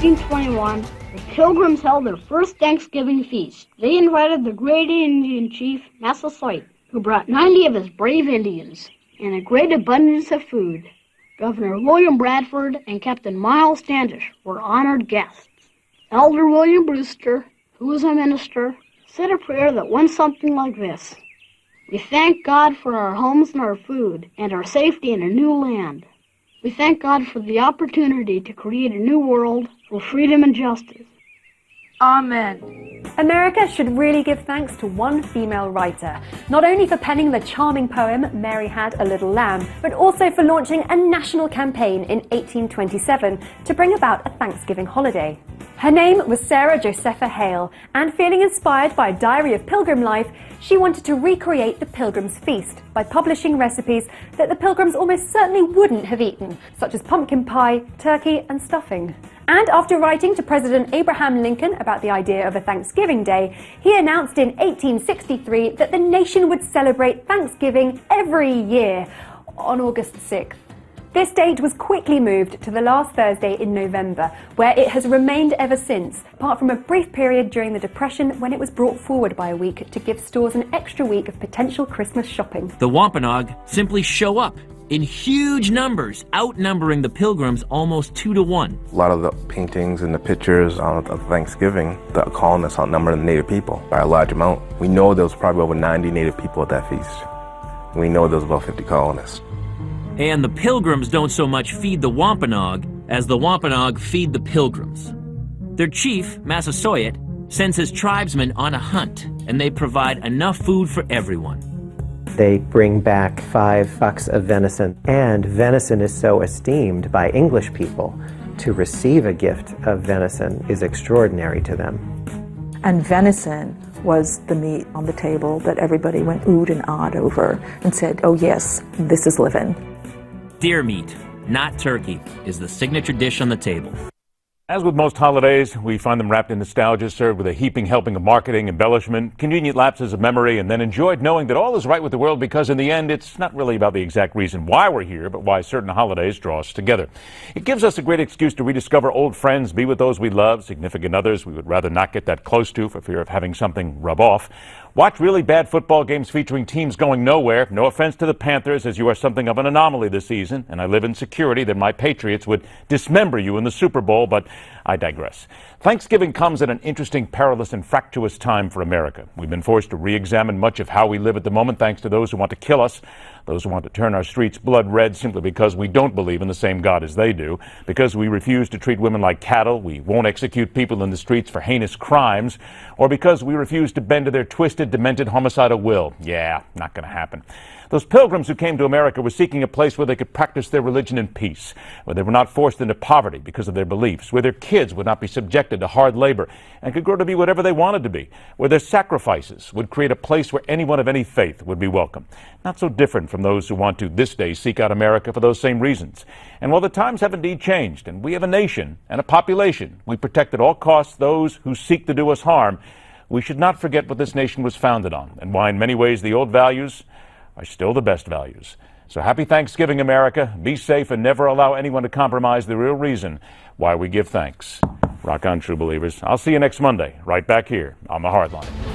1821, the Pilgrims held their first Thanksgiving feast. They invited the great Indian chief, Massasoit, who brought 90 of his brave Indians and a great abundance of food. Governor William Bradford and Captain Miles Standish were honored guests. Elder William Brewster, who was a minister, said a prayer that went something like this: "We thank God for our homes and our food and our safety in a new land. We thank God for the opportunity to create a new world for freedom and justice." Amen. America should really give thanks to one female writer, not only for penning the charming poem Mary Had a Little Lamb, but also for launching a national campaign in 1827 to bring about a Thanksgiving holiday. Her name was Sarah Josepha Hale, and feeling inspired by a diary of pilgrim life, she wanted to recreate the Pilgrim's Feast by publishing recipes that the Pilgrims almost certainly wouldn't have eaten, such as pumpkin pie, turkey, and stuffing. And after writing to President Abraham Lincoln about the idea of a Thanksgiving Day, he announced in 1863 that the nation would celebrate Thanksgiving every year on August 6th. This date was quickly moved to the last Thursday in November, where it has remained ever since, apart from a brief period during the Depression when it was brought forward by a week to give stores an extra week of potential Christmas shopping. The Wampanoag simply show up in huge numbers, outnumbering the Pilgrims almost 2-1. A lot of the paintings and the pictures of Thanksgiving, the colonists outnumber the native people by a large amount. We know there was probably over 90 native people at that feast. We know there was about 50 colonists. And the Pilgrims don't so much feed the Wampanoag as the Wampanoag feed the Pilgrims. Their chief, Massasoit, sends his tribesmen on a hunt, and they provide enough food for everyone. They bring back 5 bucks of venison, and venison is so esteemed by English people. To receive a gift of venison is extraordinary to them. And venison was the meat on the table that everybody went oohed and awed over and said, "Oh yes, this is living." Deer meat, not turkey, is the signature dish on the table. As with most holidays, we find them wrapped in nostalgia, served with a heaping helping of marketing, embellishment, convenient lapses of memory, and then enjoyed knowing that all is right with the world because in the end, it's not really about the exact reason why we're here, but why certain holidays draw us together. It gives us a great excuse to rediscover old friends, be with those we love, significant others we would rather not get that close to for fear of having something rub off. Watch really bad football games featuring teams going nowhere. No offense to the Panthers, as you are something of an anomaly this season, and I live in security that my Patriots would dismember you in the Super Bowl, but I digress. Thanksgiving comes at an interesting, perilous, and fractious time for America. We've been forced to re-examine much of how we live at the moment thanks to those who want to kill us, those who want to turn our streets blood red simply because we don't believe in the same God as they do, because we refuse to treat women like cattle, we won't execute people in the streets for heinous crimes, or because we refuse to bend to their twisted, demented, homicidal will. Yeah, not going to happen. Those pilgrims who came to America were seeking a place where they could practice their religion in peace, where they were not forced into poverty because of their beliefs, where their kids would not be subjected to hard labor and could grow to be whatever they wanted to be, where their sacrifices would create a place where anyone of any faith would be welcome. Not so different from those who want to this day seek out America for those same reasons. And while the times have indeed changed, and we have a nation and a population, we protect at all costs those who seek to do us harm, we should not forget what this nation was founded on, and why in many ways the old values are still the best values. So happy Thanksgiving, America. Be safe and never allow anyone to compromise the real reason why we give thanks. Rock on, true believers. I'll see you next Monday, right back here on The Hardline.